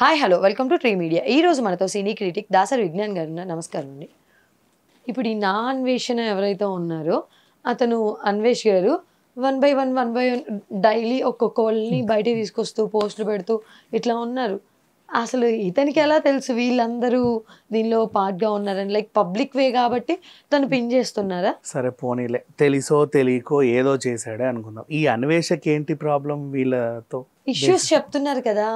Hi hello welcome to tree media. ఈ రోజు మనతో సినీ క్రిటిక్ దాసరి విజ్ఞాన్ గారు ఉన్నారు. నమస్కారం అండి. ఇప్పుడు ఈ నా అన్వేషణ ఎవరైతే ఉన్నారో అతను అన్వేష్ గారు వన్ బై వన్ డైలీ ఒక్కొక్క వాళ్ళని బయటికి తీసుకొస్తూ పోస్టులు పెడుతూ ఇట్లా ఉన్నారు. అసలు ఇతనికి ఎలా తెలుసు వీళ్ళందరూ దీనిలో పార్ట్గా ఉన్నారని? లైక్ పబ్లిక్ వే కాబట్టి తను పిన్ చేస్తున్నారా? సరే పోనీలే, తెలిసో తెలియకో ఏదో చేశాడే అనుకుందాం. ఈ అన్వేషకి ఏంటి ప్రాబ్లం? వీళ్ళతో ఇష్యూస్ చెప్తున్నారు కదా.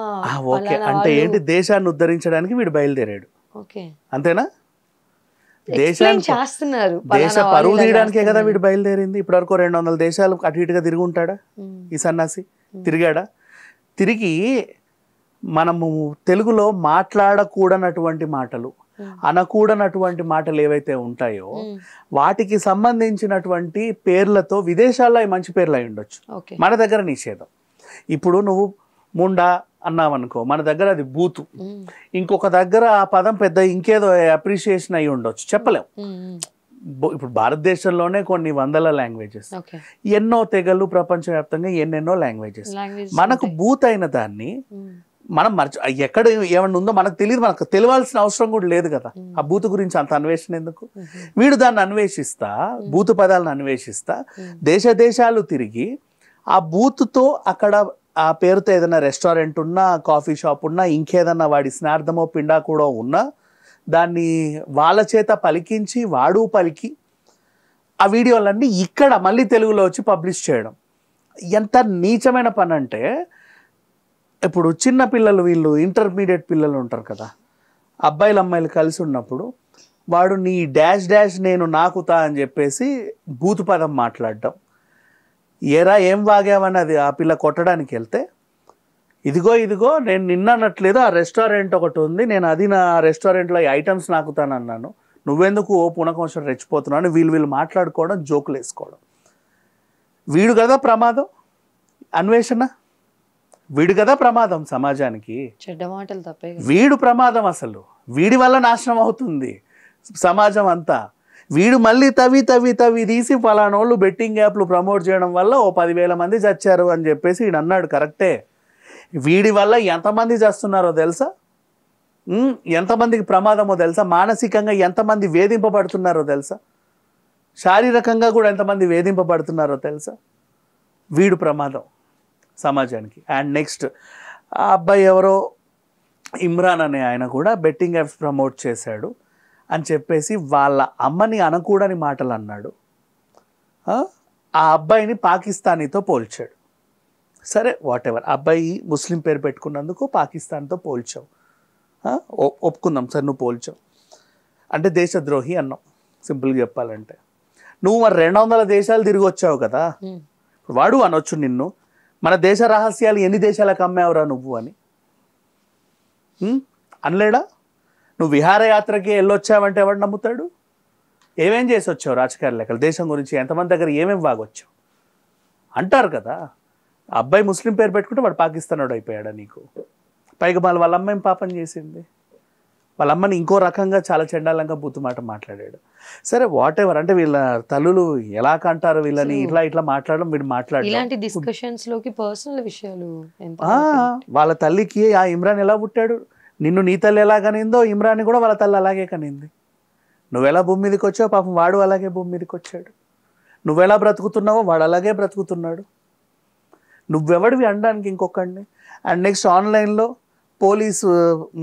ఓకే, అంటే ఏంటి? దేశాన్ని ఉద్ధరించడానికి వీడు బయలుదేరాడు, ఓకే అంతేనా? దేశాన్ని చేస్తున్నారు, దేశ పరువు తీయడానికే కదా వీడు బయలుదేరింది. ఇప్పటివరకు 200 దేశాలు అటు ఇటుగా తిరిగి ఉంటాడా ఈ సన్నాసి? తిరిగాడా? తిరిగి మనము తెలుగులో మాట్లాడకూడనటువంటి మాటలు, అనకూడనటువంటి మాటలు ఏవైతే ఉంటాయో వాటికి సంబంధించినటువంటి పేర్లతో విదేశాల్లో మంచి పేర్లు అయి ఉండొచ్చు, మన దగ్గర నిషేధం. ఇప్పుడు నువ్వు ముండా అన్నావనుకో, మన దగ్గర అది బూతు, ఇంకొక దగ్గర ఆ పదం పెద్ద ఇంకేదో అప్రిషియేషన్ అయి ఉండొచ్చు, చెప్పలేం. ఇప్పుడు భారతదేశంలోనే కొన్ని వందల లాంగ్వేజెస్, ఎన్నో తెగలు, ప్రపంచవ్యాప్తంగా ఎన్నెన్నో లాంగ్వేజెస్. మనకు బూత్ అయిన దాన్ని మనం ఎక్కడ ఏమన్నా ఉందో మనకు తెలియదు, మనకు తెలియాల్సిన అవసరం కూడా లేదు కదా. ఆ బూతు గురించి అంత అన్వేషణ ఎందుకు? వీడు దాన్ని అన్వేషిస్తా, బూతు పదాలను అన్వేషిస్తా దేశాలు తిరిగి ఆ బూతుతో అక్కడ ఆ పేరుతో ఏదైనా రెస్టారెంట్ ఉన్నా, కాఫీ షాప్ ఉన్నా, ఇంకేదన్నా వాడి స్నార్థమో పిండా కూడా ఉన్నా దాన్ని వాళ్ళ చేత పలికించి వాడు పలికి ఆ వీడియోలన్నీ ఇక్కడ మళ్ళీ తెలుగులో వచ్చి పబ్లిష్ చేయడం ఎంత నీచమైన పని అంటే, ఇప్పుడు చిన్న పిల్లలు, వీళ్ళు ఇంటర్మీడియట్ పిల్లలు ఉంటారు కదా, అబ్బాయిలు అమ్మాయిలు కలిసి ఉన్నప్పుడు వాడు నీ డాష్ డాష్ నేను నాకుతా అని చెప్పేసి బూతు పదం మాట్లాడడం. ఏరా ఏం వాగావని అది ఆ పిల్ల కొట్టడానికి వెళ్తే, ఇదిగో నేను నిన్ననట్లేదు, ఆ రెస్టారెంట్ ఒకటి ఉంది, నేను అది నా రెస్టారెంట్లో ఈ ఐటమ్స్ నాకుతానన్నాను, నువ్వెందుకు ఓ పునకోసం రెచ్చిపోతున్నాను, వీళ్ళు మాట్లాడుకోవడం, జోకులు వేసుకోవడం. వీడు కదా ప్రమాదం, అన్వేషణ వీడు కదా ప్రమాదం సమాజానికి. చెడ్డ మాటలు తప్పే వీడు ప్రమాదం, అసలు వీడి వల్ల నాశనం అవుతుంది సమాజం అంతా. వీడు మళ్ళీ తవి తీసి ఫలానోళ్ళు బెట్టింగ్ యాప్లు ప్రమోట్ చేయడం వల్ల ఓ 10,000 మంది చచ్చారు అని చెప్పేసి వీడు అన్నాడు, కరెక్టే. వీడి వల్ల ఎంతమంది చస్తున్నారో తెలుసా? ఎంతమందికి ప్రమాదమో తెలుసా? మానసికంగా ఎంతమంది వేధింపబడుతున్నారో తెలుసా? శారీరకంగా కూడా ఎంతమంది వేధింపబడుతున్నారో తెలుసా? వీడు ప్రమాదం సమాజానికి. అండ్ నెక్స్ట్ ఆ అబ్బాయి ఎవరో ఇమ్రాన్ అనే ఆయన కూడా బెట్టింగ్ యాప్స్ ప్రమోట్ చేశాడు అని చెప్పేసి వాళ్ళ అమ్మని అనకూడని మాటలు అన్నాడు. ఆ అబ్బాయిని పాకిస్తానీతో పోల్చాడు. సరే వాట్ ఎవర్, అబ్బాయి ముస్లిం పేరు పెట్టుకున్నందుకు పాకిస్తాన్తో పోల్చావు, ఒప్పుకుందాం సార్, నువ్వు పోల్చావు అంటే దేశద్రోహి అన్నావు సింపుల్గా చెప్పాలంటే. నువ్వు మరి 200 దేశాలు తిరిగి వచ్చావు కదా, వాడు అనొచ్చు నిన్ను, మన దేశ రహస్యాలు ఎన్ని దేశాలకు అమ్మావురా నువ్వు అని అనలేడా? నువ్వు విహారయాత్రకి వెళ్ళొచ్చావంటే ఎవడు నమ్ముతాడు? ఏమేం చేసి వచ్చావు రాజకీయాల లెక్కలు, దేశం గురించి ఎంతమంది దగ్గర ఏమేమి వాగొచ్చావు అంటారు కదా. అబ్బాయి ముస్లిం పేరు పెట్టుకుంటే వాడు పాకిస్తాన్ వాడు అయిపోయాడా నీకు? పైగా వాళ్ళ అమ్మ ఏం పాపం చేసింది? వాళ్ళ అమ్మని ఇంకో రకంగా చాలా చెండాలంగా బూతుమాట మాట్లాడాడు. సరే వాట్ ఎవర్, అంటే వీళ్ళ తల్లులు ఎలా కంటారు వీళ్ళని, ఇట్లా మాట్లాడడం, వీడు మాట్లాడడం, ఇలాంటి డిస్కషన్స్ లోకి పర్సనల్ విషయాలు. వాళ్ళ తల్లికి ఆ ఇమ్రాన్ ఎలా పుట్టాడు, నిన్ను నీ తల్లి ఎలా కనిందో ఇమ్రాన్ కూడా వాళ్ళ తల్లి అలాగే కనింది. నువ్వెలా భూమి మీదకి వచ్చావు, పాపం వాడు అలాగే భూమి మీదకి వచ్చాడు. నువ్వెలా బ్రతుకుతున్నావో వాడు అలాగే బ్రతుకుతున్నాడు. నువ్వెవడివి అనడానికి ఇంకొకడిని. అండ్ నెక్స్ట్ ఆన్లైన్లో పోలీసు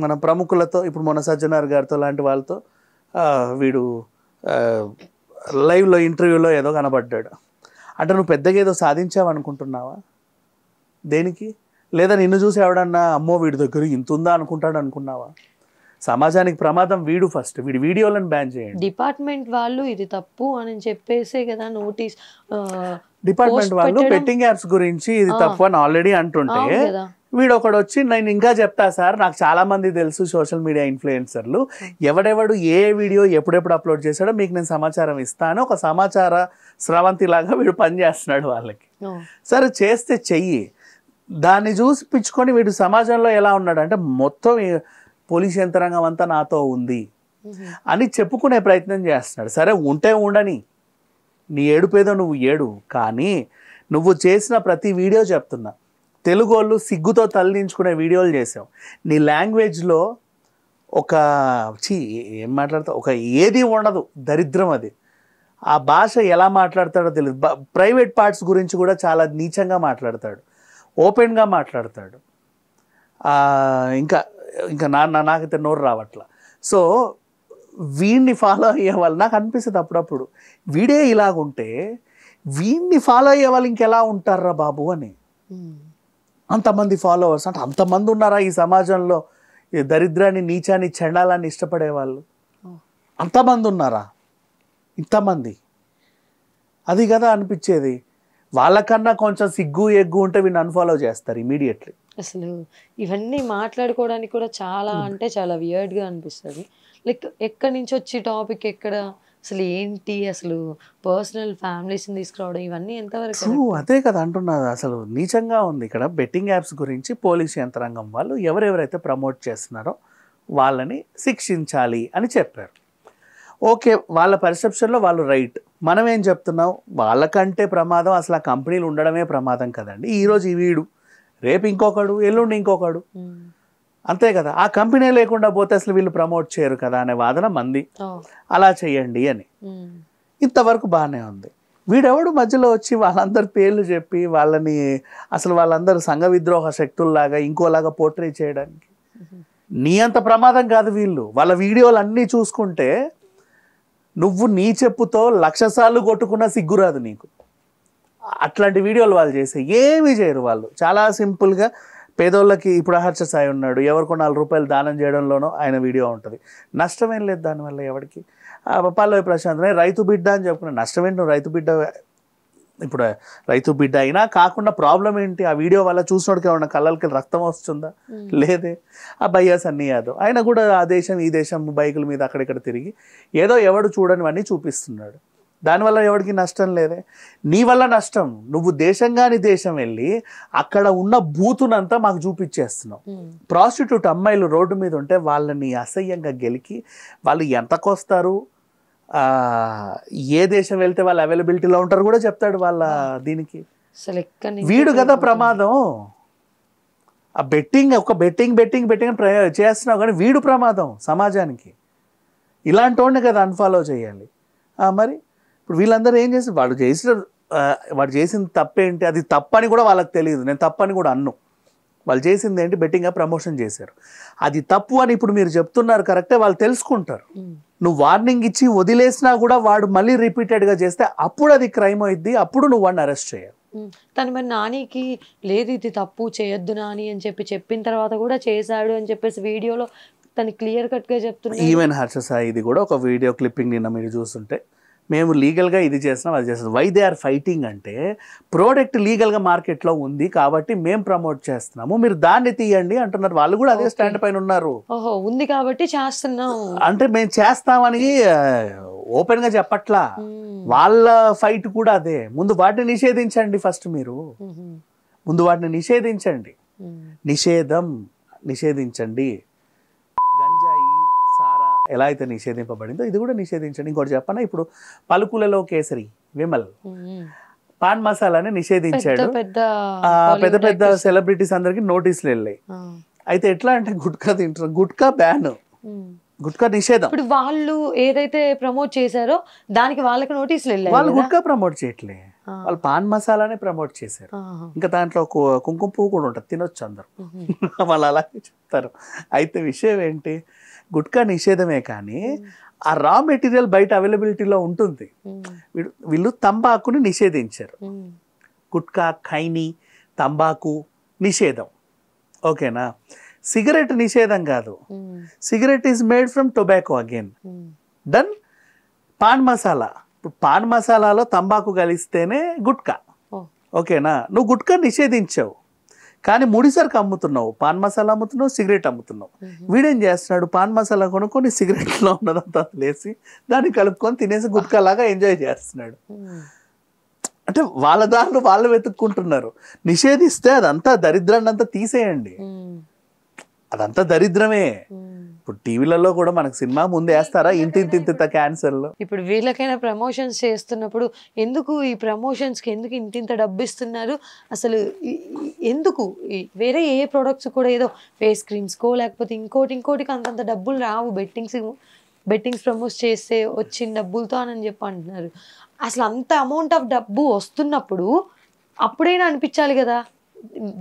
మన ప్రముఖులతో, ఇప్పుడు మొన్న సజ్జనార్ గారితో లాంటి వాళ్ళతో వీడు లైవ్లో ఇంటర్వ్యూలో ఏదో కనబడ్డాడు. అంటే నువ్వు పెద్దగా ఏదో సాధించావు అనుకుంటున్నావా? దేనికి? లేదా నిన్ను చూసి ఎవడన్నా అమ్మో వీడి దగ్గర ఇంత ఉందా అనుకుంటాడు అనుకున్నావా? సమాజానికి ప్రమాదం వీడు. ఫస్ట్ వీడి వీడియోలను బ్యాన్ చేయండి. డిపార్ట్మెంట్ వాళ్ళు ఇది తప్పు అని చెప్పేసే కదా నోటీస్. డిపార్ట్మెంట్ వాళ్ళు బెట్టింగ్ యాప్స్ గురించి ఇది తప్పు అని ఆల్రెడీ అంటుంటే వీడు ఒకడు వచ్చి నేను ఇంకా చెప్తా సార్, నాకు చాలా మంది తెలుసు సోషల్ మీడియా ఇన్ఫ్లుయెన్సర్లు, ఎవడెవడు ఏ వీడియో ఎప్పుడెప్పుడు అప్లోడ్ చేశాడో మీకు నేను సమాచారం ఇస్తాను, ఒక సమాచార స్రవంతి లాగా వీడు పనిచేస్తున్నాడు వాళ్ళకి. సరే చేస్తే చెయ్యి, దాన్ని చూసి పిచ్చుకొని వీడు సమాజంలో ఎలా ఉన్నాడు అంటే మొత్తం పోలీస్ యంత్రాంగం అంతా నాతో ఉంది అని చెప్పుకునే ప్రయత్నం చేస్తున్నాడు. సరే ఉంటే ఉండని, నీ ఏడుపేదో నువ్వు ఏడు, కానీ నువ్వు చేసిన ప్రతి వీడియో చెప్తున్నా తెలుగు వాళ్ళు సిగ్గుతో తలదించుకునే వీడియోలు చేసాం. నీ లాంగ్వేజ్లో ఒక ఏం మాట్లాడతావు, ఒక ఏది ఉండదు, దరిద్రం అది. ఆ భాష ఎలా మాట్లాడతాడో తెలియదు. ప్రైవేట్ పార్ట్స్ గురించి కూడా చాలా నీచంగా మాట్లాడతాడు, ఓపెన్గా మాట్లాడతాడు. ఇంకా ఇంకా నాకైతే నోరు రావట్లా. సో వీడిని ఫాలో అయ్యే వాళ్ళు నాకు అనిపిస్తుంది అప్పుడప్పుడు, వీడే ఇలాగుంటే వీడిని ఫాలో అయ్యే వాళ్ళు ఇంకెలా ఉంటారా బాబు అని. అంతమంది ఫాలోవర్స్ అంటే అంతమంది ఉన్నారా ఈ సమాజంలో, ఈ దరిద్రాన్ని, నీచాన్ని, చండాలాన్ని ఇష్టపడే వాళ్ళు అంతమంది ఉన్నారా? ఇంతమంది, అది కదా అనిపించేది. వాళ్ళకన్నా కొంచెం సిగ్గు ఎగ్గు ఉంటే వీడిని అన్ఫాలో చేస్తారు ఇమీడియట్లీ. అసలు ఇవన్నీ మాట్లాడుకోవడానికి కూడా చాలా అంటే చాలా వియర్డ్గా అనిపిస్తుంది. లైక్ ఎక్కడి నుంచి వచ్చి టాపిక్ ఎక్కడ, అసలు ఏంటి, అసలు పర్సనల్ ఫ్యామిలీస్ని తీసుకురావడం, ఇవన్నీ ఎంతవరకు? అదే కదా అంటున్నది, అసలు నీచంగా ఉంది. ఇక్కడ బెట్టింగ్ యాప్స్ గురించి పోలీస్ యంత్రాంగం వాళ్ళు ఎవరెవరైతే ప్రమోట్ చేస్తున్నారో వాళ్ళని శిక్షించాలి అని చెప్పారు. ఓకే, వాళ్ళ పర్సెప్షన్లో వాళ్ళు రైట్. మనం ఏం చెప్తున్నాం, వాళ్ళకంటే ప్రమాదం అసలు ఆ కంపెనీలు ఉండడమే ప్రమాదం కదండి. ఈరోజు ఈ వీడు, రేపు ఇంకొకడు, ఎల్లుండి ఇంకొకడు, అంతే కదా. ఆ కంపెనీ లేకుండా పోతే అసలు వీళ్ళు ప్రమోట్ చేయరు కదా అనే వాదన మంది. అలా చేయండి అని ఇంతవరకు బాగానే ఉంది. వీడెవడు మధ్యలో వచ్చి వాళ్ళందరి పేర్లు చెప్పి వాళ్ళని అసలు వాళ్ళందరూ సంఘ విద్రోహ శక్తుల్లాగా ఇంకోలాగా పోర్ట్రే చేయడానికి. నీ అంత ప్రమాదం కాదు వీళ్ళు. వాళ్ళ వీడియోలు అన్నీ చూసుకుంటే నువ్వు నీ చెప్పుతో 1,00,000 సార్లు కొట్టుకున్నా సిగ్గురాదు నీకు. అట్లాంటి వీడియోలు వాళ్ళు చేసే ఏమీ చేయరు. వాళ్ళు చాలా సింపుల్గా పేదోళ్ళకి, ఇప్పుడు హర్ష సాయి ఉన్నాడు, ఎవరికో 4 రూపాయలు దానం చేయడంలోనో ఆయన వీడియో ఉంటుంది. నష్టమేం లేదు దానివల్ల ఎవరికి. పల్లవి ప్రశాంత్ రైతు బిడ్డ అని చెప్పుకున్నా, నష్టమేంటి? నువ్వు రైతు బిడ్డ, ఇప్పుడు రైతు బిడ్డ అయినా కాకుండా ప్రాబ్లం ఏంటి? ఆ వీడియో వల్ల చూసినోడికి ఏమన్నా కళ్ళకి రక్తం వస్తుందా? లేదే. ఆ భయ్యా సన్నీ యాదవ్ ఆయన కూడా ఆ దేశం ఈ దేశం బైకుల మీద అక్కడిక్కడ తిరిగి ఏదో ఎవడు చూడనివన్నీ చూపిస్తున్నాడు. దానివల్ల ఎవరికి నష్టం లేదే. నీ వల్ల నష్టం. నువ్వు దేశంగాని దేశం వెళ్ళి అక్కడ ఉన్న బూతునంతా మాకు చూపించేస్తున్నావు. ప్రాస్టిట్యూట్ అమ్మాయిలు రోడ్డు మీద ఉంటే వాళ్ళని అసహ్యంగా గెలికి వాళ్ళు ఎంతకొస్తారు, ఏ దేశం వెళ్తే వాళ్ళు అవైలబిలిటీలో ఉంటారు కూడా చెప్తాడు వాళ్ళ దీనికి. వీడు కదా ప్రమాదం. ఆ బెట్టింగ్ ఒక బెట్టింగ్ చేస్తున్నావు కానీ వీడు ప్రమాదం సమాజానికి. ఇలాంటి వాడిని కదా అన్ఫాలో చేయాలి. మరి ఇప్పుడు వీళ్ళందరూ ఏం చేసి వాడు చేసిన తప్పేంటి? అది తప్పని కూడా వాళ్ళకి తెలియదు. నేను తప్పని కూడా అన్ను. వాళ్ళు చేసింది ఏంటి? బెట్టింగ్గా ప్రమోషన్ చేశారు. అది తప్పు అని ఇప్పుడు మీరు చెప్తున్నారు, కరెక్టే, వాళ్ళు తెలుసుకుంటారు. నువ్వు వార్నింగ్ ఇచ్చి వదిలేసినా కూడా వాడు మళ్ళీ రిపీటెడ్గా చేస్తే అప్పుడు అది క్రైమ్ అయింది. అప్పుడు నువ్వు వాడిని అరెస్ట్ చేయాలి. తను మరి నానికి లేదు ఇది తప్పు చేయొద్దు నాని అని చెప్పిన తర్వాత కూడా చేశాడు అని చెప్పేసి వీడియోలో తను క్లియర్ కట్గా చెప్తున్నా. ఈవెన్ హర్ష సాయి ఇది కూడా ఒక వీడియో క్లిప్పింగ్ నిన్న మీరు చూస్తుంటే, మేము లీగల్గా ఇది చేస్తున్నాం అది చేస్తున్నాం. వై దే ఆర్ ఫైటింగ్ అంటే ప్రోడక్ట్ లీగల్గా మార్కెట్లో ఉంది కాబట్టి మేము ప్రమోట్ చేస్తున్నాము, మీరు దాన్ని తీయండి అంటున్నారు. వాళ్ళు కూడా అదే స్టాండ్ పైన ఉన్నారు. ఓహో, ఉంది కాబట్టి చేస్తున్నాం అంటే మేము చేస్తామని ఓపెన్గా చెప్పట్లా. వాళ్ళ ఫైట్ కూడా అదే. ముందు వాటిని నిషేధించండి. ఫస్ట్ మీరు ముందు వాటిని నిషేధించండి. నిషేధించండి. గంజాయి, సారా ఎలా అయితే నిషేధింపబడిందో ఇది కూడా నిషేధించండి. ఇంకోటి చెప్పనా, ఇప్పుడు పలుకులలో కేసరి, విమల్, పాన్ మసాలాని నిషేధించాడు. పెద్ద పెద్ద సెలబ్రిటీస్ అందరికి నోటీసులు వెళ్ళాయి. అయితే ఎట్లా అంటే గుట్కా తింటారు, గుట్కా బ్యాన్, గుట్కా నిషేధం. ఇప్పుడు వాళ్ళు ఏదైతే ప్రమోట్ చేశారో దానికి వాళ్ళకి నోటీసులు వెళ్ళాయి. వాళ్ళు గుట్కా ప్రమోట్ చేయట్లే, వాళ్ళు పాన్ మసాలానే ప్రమోట్ చేశారు. ఇంకా దాంట్లో కుంకుమ పువ్వు కూడా ఉంటుంది, తినొచ్చు అందరు. వాళ్ళు అలాగే చెప్తారు. అయితే విషయం ఏంటి, గుట్కా నిషేధమే కానీ ఆ రా మెటీరియల్ బయట అవైలబిలిటీలో ఉంటుంది. వీళ్ళు తంబాకుని నిషేధించారు. గుట్కా, ఖైనీ, తంబాకు నిషేధం. ఓకేనా. సిగరెట్ నిషేధం కాదు. Cigarette is made from tobacco again. Then pan masala, ఇప్పుడు పాన్ మసాలాలో తంబాకు కలిస్తేనే గుట్కా. ఓకేనా. నువ్వు గుట్కా నిషేధించావు కానీ ముడిసరికి అమ్ముతున్నావు, పాన్ మసాలా అమ్ముతున్నావు, సిగరెట్ అమ్ముతున్నావు. వీడేం చేస్తున్నాడు, పాన్ మసాలా కొనుక్కొని సిగరెట్లో ఉన్నదంతా లేసి దాన్ని కలుపుకొని తినేసి గుట్కా లాగా ఎంజాయ్ చేస్తున్నాడు. అంటే వాళ్ళ దాంట్లో వాళ్ళు వెతుక్కుంటున్నారు. నిషేధిస్తే అదంతా దరిద్రాన్ని అంతా తీసేయండి, అదంతా దరిద్రమే. ఇప్పుడు టీవీలలో కూడా మనకు సినిమా ముందు వేస్తారా ఇంత క్యాన్సర్లో. ఇప్పుడు వీళ్ళకైనా ప్రమోషన్స్ చేస్తున్నప్పుడు ఎందుకు ఈ ప్రమోషన్స్కి ఎందుకు ఇంత డబ్బు ఇస్తున్నారు అసలు? ఎందుకు వేరే ఏ ప్రొడక్ట్స్ కూడా ఏదో ఫేస్ క్రీమ్స్కో లేకపోతే ఇంకోటికి అంతంత డబ్బులు రావు. బెట్టింగ్స్ ప్రమోట్ చేస్తే వచ్చిన డబ్బులతో అని చెప్పి అంటున్నారు. అసలు అంత అమౌంట్ ఆఫ్ డబ్బు వస్తున్నప్పుడు అప్పుడైనా అనిపించాలి కదా,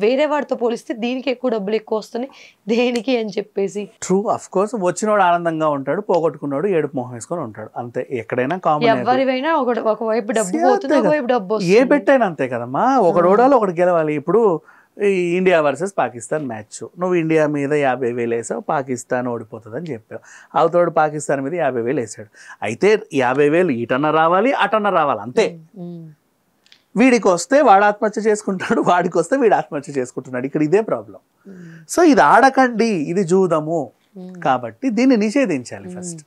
వేరే వాడితో పోలిస్తే దీనికి ఎక్కువ డబ్బులు ఎక్కువ వస్తున్నాయి దేనికి అని చెప్పేసి. ట్రూ, అఫ్ కోర్స్ వచ్చినోడు ఆనందంగా ఉంటాడు, పోగొట్టుకున్నాడు ఏడుపు మొహం వేసుకొని ఉంటాడు, అంతే. ఎక్కడైనా కామన్, ఎవరివైనా ఒకవైపు డబ్బు పోతుంది, ఒకవైపు డబ్బు వస్తుంది. ఏ పెట్టైనా అంతే కదమ్మా, ఒకడు ఓడాలి ఒకటి గెలవాలి. ఇప్పుడు ఇండియా వర్సెస్ పాకిస్తాన్ మ్యాచ్, నువ్వు ఇండియా మీద 50,000 వేసావు, పాకిస్తాన్ ఓడిపోతుందని చెప్పావు. అవతోడు పాకిస్తాన్ మీద 50,000 వేసాడు. అయితే 50,000 ఇటన్నా రావాలి అటన్నా రావాలి, అంతే. వీడికి వస్తే వాడు ఆత్మహత్య చేసుకుంటాడు, వాడికి వస్తే వీడు ఆత్మహత్య చేసుకుంటున్నాడు. ఇక్కడ ఇదే ప్రాబ్లం. సో ఇది ఆడకండి, ఇది జూదము. కాబట్టి దీన్ని నిషేధించాలి ఫస్ట్.